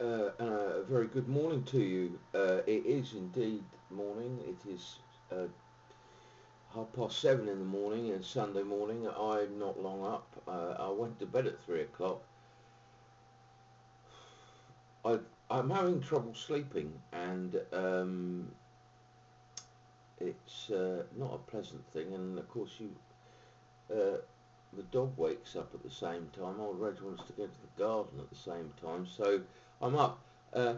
And a very good morning to you. It is indeed morning. It is 7:30 in the morning and Sunday morning. I'm not long up. I went to bed at 3 o'clock. I, I'm having trouble sleeping, and it's not a pleasant thing. And of course, uh, the dog wakes up at the same time. Old Reg wants to go to the garden at the same time, so I'm up. Uh,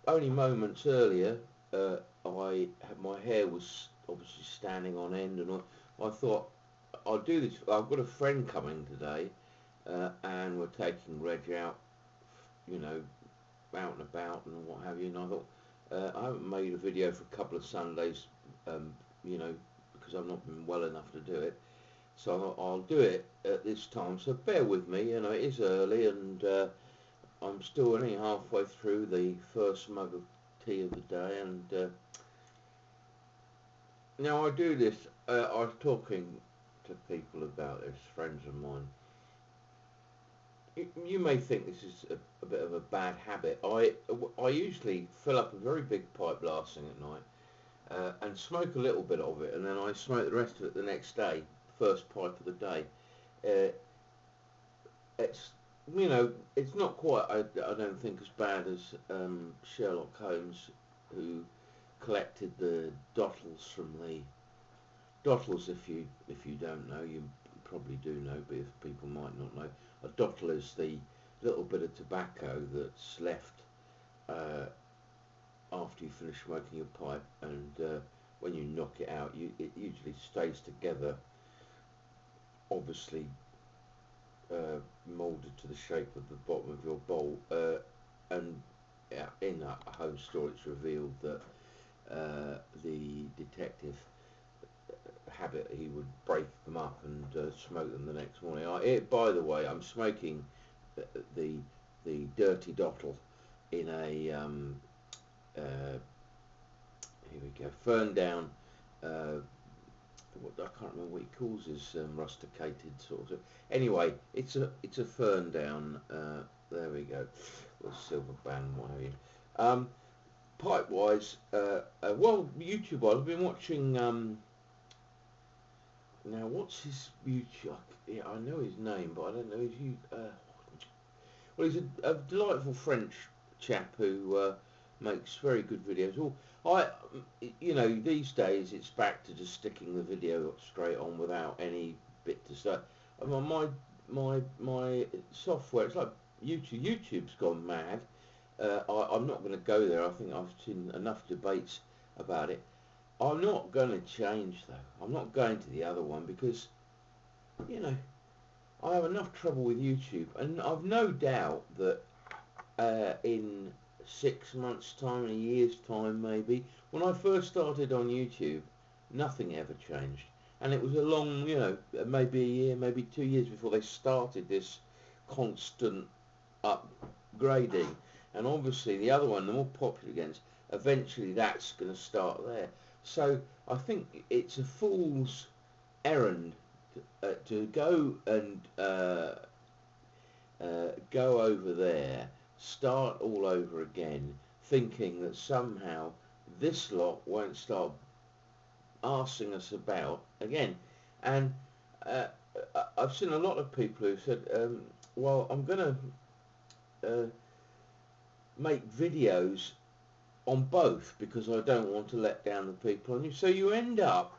Only moments earlier, I had my hair was obviously standing on end, and I thought I'll do this. I've got a friend coming today, and we're taking Reg out, you know, out and about and what have you. And I thought I haven't made a video for a couple of Sundays, um, you know, because I've not been well enough to do it. So I'll do it at this time. So bear with me. You know, it is early, and I'm still only halfway through the first mug of tea of the day. And now I do this. I was talking to people about this, friends of mine. You may think this is a bit of a bad habit. I usually fill up a very big pipe last thing at night, and smoke a little bit of it, and then I smoke the rest of it the next day, first pipe of the day. Uh, it's it's not quite. I don't think as bad as Sherlock Holmes, who collected the dottles from the dottles. If you don't know, you probably do know, but if people might not know, a dottle is the little bit of tobacco that's left uh, after you finish smoking your pipe, and when you knock it out, it usually stays together, obviously moulded to the shape of the bottom of your bowl. And in that home store, it's revealed that the detective habit, he would break them up and smoke them the next morning. By the way, I'm smoking the the dirty dottle in a here we go, fern down. I can't remember what he calls his rusticated sort of. Anyway, it's a fern down. There we go, or silver band, what have you. Pipe wise, well, YouTube wise, I've been watching. Now, what's his YouTube? Yeah, I know his name, but I don't know his. Well, he's a delightful French chap who makes very good videos. These days it's back to just sticking the video straight on without any bit to say. My software, it's like YouTube. YouTube's gone mad. I'm not going to go there. I think I've seen enough debates about it. I'm not going to change though. I'm not going to the other one because, you know, I have enough trouble with YouTube, and I've no doubt that in 6 months' time, in a year's time, maybe, when I first started on YouTube, nothing ever changed, and it was a long, maybe a year, maybe 2 years before they started this constant upgrading, and obviously the other one, the more popular ones, eventually that's going to start there. So I think it's a fool's errand to go and go over there, start all over again, thinking that somehow this lot won't start arsing us about again. And I've seen a lot of people who said, well, I'm going to make videos on both because I don't want to let down the people on you. So you end up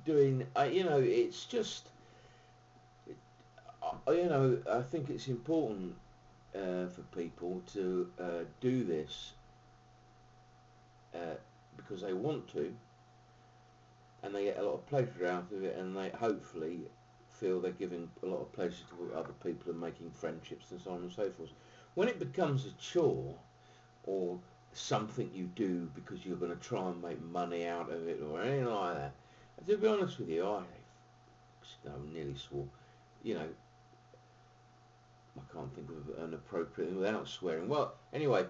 doing, it's just, I think it's important for people to do this because they want to, and they get a lot of pleasure out of it, and they hopefully feel they're giving a lot of pleasure to other people and making friendships and so on and so forth. When it becomes a chore or something you do because you're going to try and make money out of it or anything like that, to be honest with you, I nearly swore, I can't think of an appropriate thing without swearing. Well, anyway,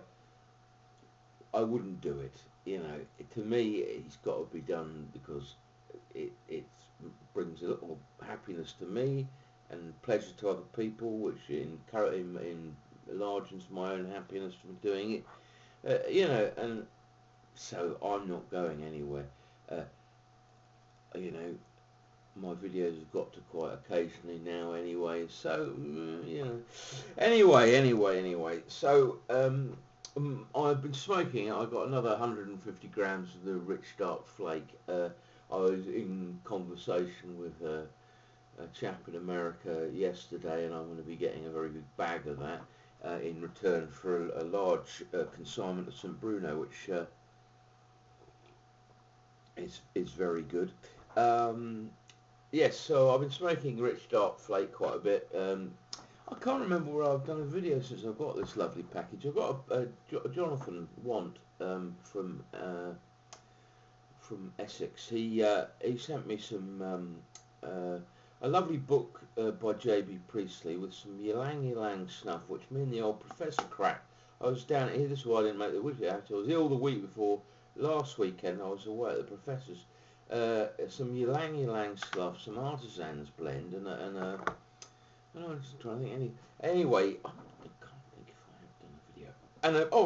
I wouldn't do it. To me, it's got to be done because it brings a little happiness to me and pleasure to other people, which largens my own happiness from doing it. You know, and so I'm not going anywhere. You know, my videos have got to quite occasionally now anyway, so you know, anyway, so I've been smoking. I got another 150 grams of the Rich Dark Flake. I was in conversation with a chap in America yesterday, and I'm going to be getting a very good bag of that in return for a large consignment of St Bruno, which is very good. Yes, so I've been smoking Rich Dark Flake quite a bit. I can't remember where I've done a video since I've got this lovely package. I've got a Jonathan Want from Essex. He sent me some a lovely book by J.B. Priestley with some ylang ylang snuff, which me and the old professor cracked. I was down here. This is why I didn't make the video out. I was ill the week before. Last weekend I was away at the professor's. Some ylang ylang stuff, some artisans blend, and I'm just trying to think. Anyway, I can't think if I have done a video.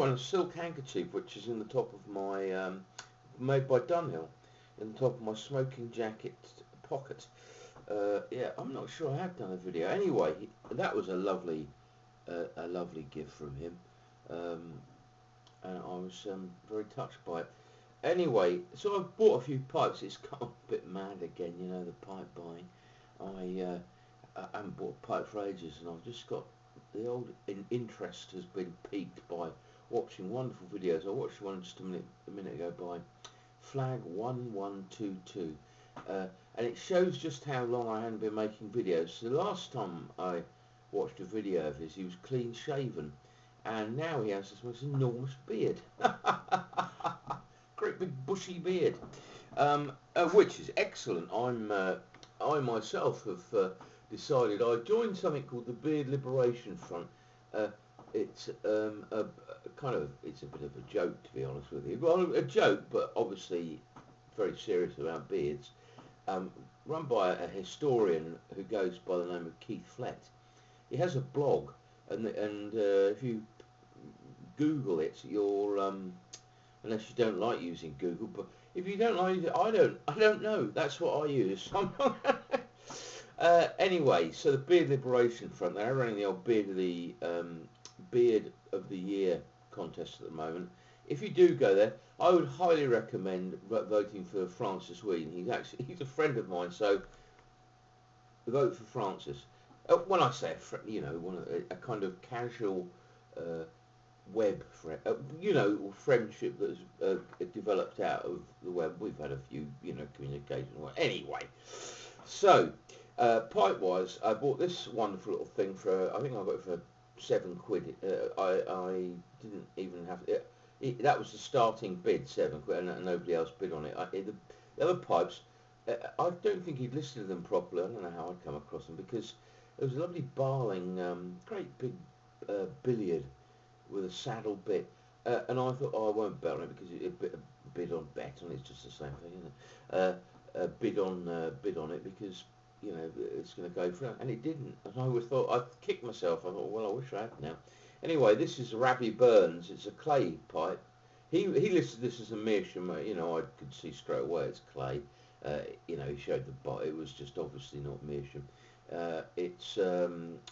And a silk handkerchief, which is in the top of my made by Dunhill, in the top of my smoking jacket pocket. Yeah, I'm not sure I have done a video. Anyway, that was a lovely gift from him, and I was very touched by it. Anyway, so I've bought a few pipes. It's got a bit mad again, you know, the pipe buying. I haven't bought a pipe for ages, and I've just got the old interest has been piqued by watching wonderful videos. I watched one just a minute ago by Flag 1122, and it shows just how long I hadn't been making videos. So the last time I watched a video of his, he was clean shaven, and now he has this most enormous beard. Great big bushy beard, which is excellent. I myself have decided I joined something called the Beard Liberation Front. It's a kind of, it's a bit of a joke, to be honest with you. Well, a joke, but obviously very serious about beards. Run by a historian who goes by the name of Keith Flett. He has a blog, and if you Google it, you'll unless you don't like using Google, but if you don't like it, I don't know. That's what I use. Anyway, so the Beard Liberation Front, they're running the old Beard of the Year contest at the moment. If you do go there, I would highly recommend voting for Francis Wheen. He's a friend of mine, so vote for Francis. When I say a friend, you know, a kind of casual web friend, you know, friendship that's developed out of the web. We've had a few, you know, communication. Anyway, so pipe wise, I bought this wonderful little thing for, I think I got it for £7. I didn't even have it. That was the starting bid, £7, and nobody else bid on it. The other pipes, I don't think he'd listed them properly. I don't know how I'd come across them, because there was a lovely Barling, great big billiard with a saddle bit, and I thought, oh, I won't bet on it because bid on bet on it's just the same thing, isn't it? Bid on it because, you know, it's going to go for it, and it didn't. And I always thought, I kicked myself. I thought, well, I wish I had now. Anyway, this is Rabbie Burns. It's a clay pipe. He listed this as a meerschaum. You know, I could see straight away it's clay. You know, he showed the bot. It was just obviously not meerschaum. It's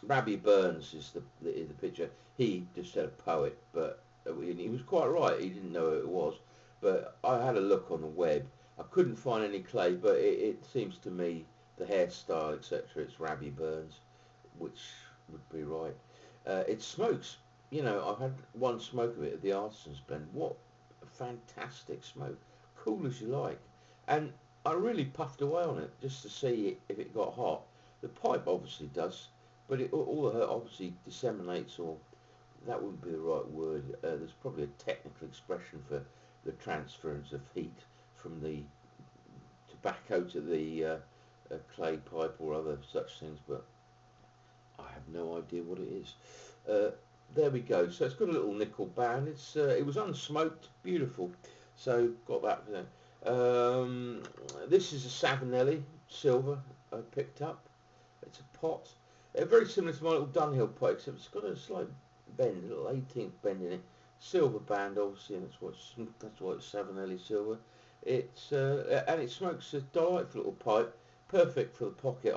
Rabbie Burns is the picture. He just said a poet, but he was quite right. He didn't know who it was, but I had a look on the web. I couldn't find any clay, but it seems to me the hairstyle, etc. It's Rabbie Burns, which would be right. It smokes. You know, I've had one smoke of it at the Artisan's Blend. What a fantastic smoke, cool as you like, and I really puffed away on it just to see if it got hot. The pipe obviously does, but all of it obviously disseminates, or that wouldn't be the right word. There's probably a technical expression for the transference of heat from the tobacco to the clay pipe or other such things, but I have no idea what it is. There we go. So it's got a little nickel band. It was unsmoked, beautiful. So got that for there. This is a Savinelli silver I picked up. It's a pot. Very similar to my little Dunhill pot, except it's got a slight bend, a little 18th bend in it. Silver band, obviously, and that's why it's Savinelli silver. It's and it smokes a delightful little pipe, perfect for the pocket.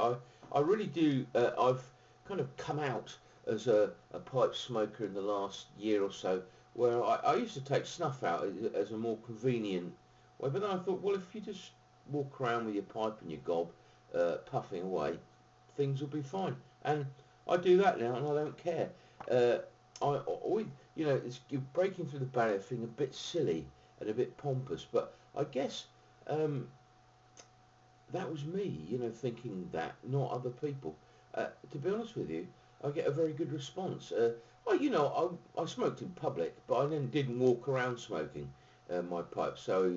I really do. I've kind of come out as a pipe smoker in the last year or so, where I used to take snuff out as a more convenient way, but then I thought, well, if you just walk around with your pipe and your gob, puffing away, things will be fine. And I do that now, and I don't care. You're breaking through the barrier thing a bit silly and a bit pompous, but I guess that was me, thinking that, not other people. To be honest with you, I get a very good response. I smoked in public, but I then didn't walk around smoking my pipe. So,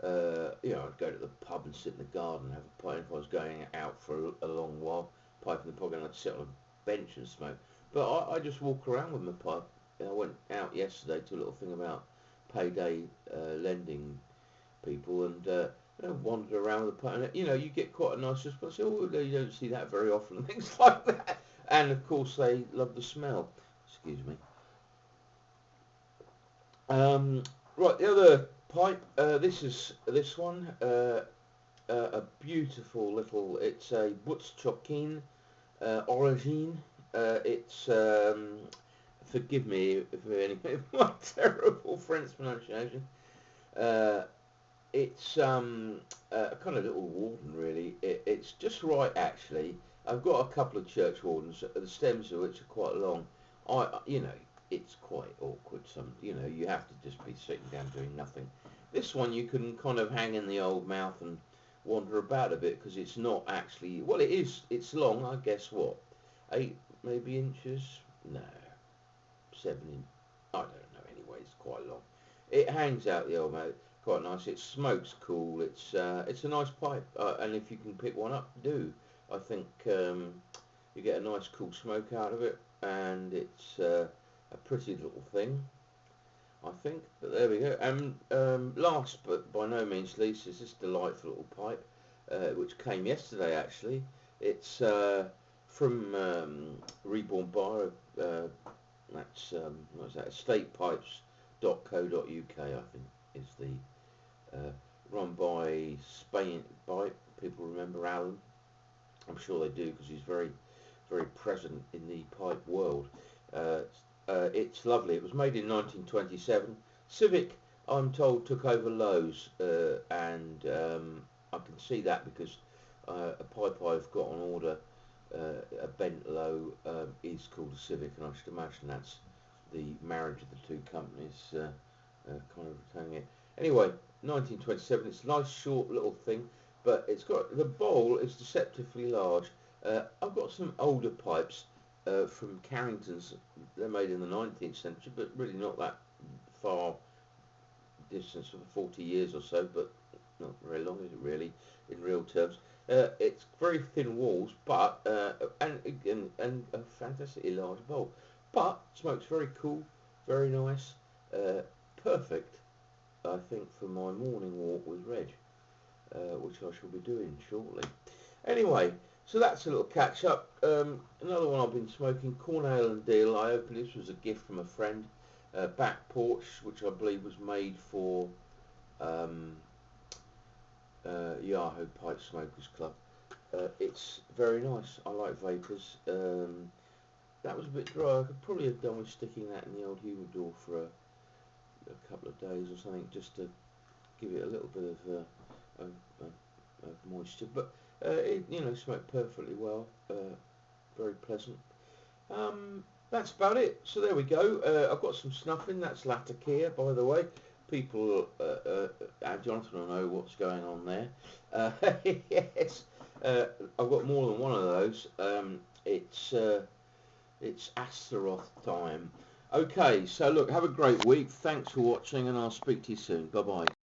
I'd go to the pub and sit in the garden and have a pipe. If I was going out for a long while, pipe in the pocket, and I'd sit on a bench and smoke. But I just walk around with my pipe. I went out yesterday to a little thing about payday lending people, and wandered around with a pipe. And, you get quite a nice response. Oh, you don't see that very often, and things like that. And of course, they love the smell. Excuse me. Right, the other pipe. This one. A beautiful little. It's a Butz-Chokin Origine. It's forgive me for any my terrible French pronunciation. It's a kind of little warden, really. It's just right, actually. I've got a couple of church wardens, the stems of which are quite long. It's quite awkward. You have to just be sitting down doing nothing. This one you can kind of hang in the old mouth and wander about a bit, because it's not actually. Well, it is. It's long. I guess what, 8 maybe inches? No, 7 inches. I don't know. Anyway, it's quite long. It hangs out the old mouth. Quite nice. It smokes cool. It's a nice pipe, and if you can pick one up, do. I think you get a nice cool smoke out of it, and it's a pretty little thing, I think. But there we go. And last but by no means least is this delightful little pipe, which came yesterday actually. It's from Reborn Bar. That's what's that? Estatepipes.co.uk, I think, is the run by Spain. By people remember Alan. I'm sure they do, because he's very, very present in the pipe world. It's lovely. It was made in 1927. Civic, I'm told, took over Lowe's, and I can see that because a pipe I've got on order, a bent low, is called a Civic, and I should imagine that's the marriage of the two companies kind of retaining it. Anyway, 1927. It's a nice short little thing, but it's got, the bowl is deceptively large. I've got some older pipes from Carrington's. They're made in the 19th century, but really not that far distance, for 40 years or so, but not very long, is it really, in real terms. It's very thin walls, but and a fantastically large bowl, but smokes very cool, very nice, perfect, I think, for my morning walk with Reg, which I shall be doing shortly. Anyway, so that's a little catch up. Another one I've been smoking, Cornell and Deal. I opened this, was a gift from a friend. Back Porch, which I believe was made for Yahoo Pipe Smokers Club. It's very nice. I like vapors. That was a bit dry. I could probably have done with sticking that in the old humidor for a couple of days or something, just to give it a little bit of moisture. But it smoked perfectly well. Very pleasant. That's about it. So there we go. I've got some snuff in. That's Latakia, by the way. People, Jonathan will know what's going on there. Yes, I've got more than one of those. It's Astaroth time. Okay, so look, have a great week. Thanks for watching, and I'll speak to you soon. Bye bye.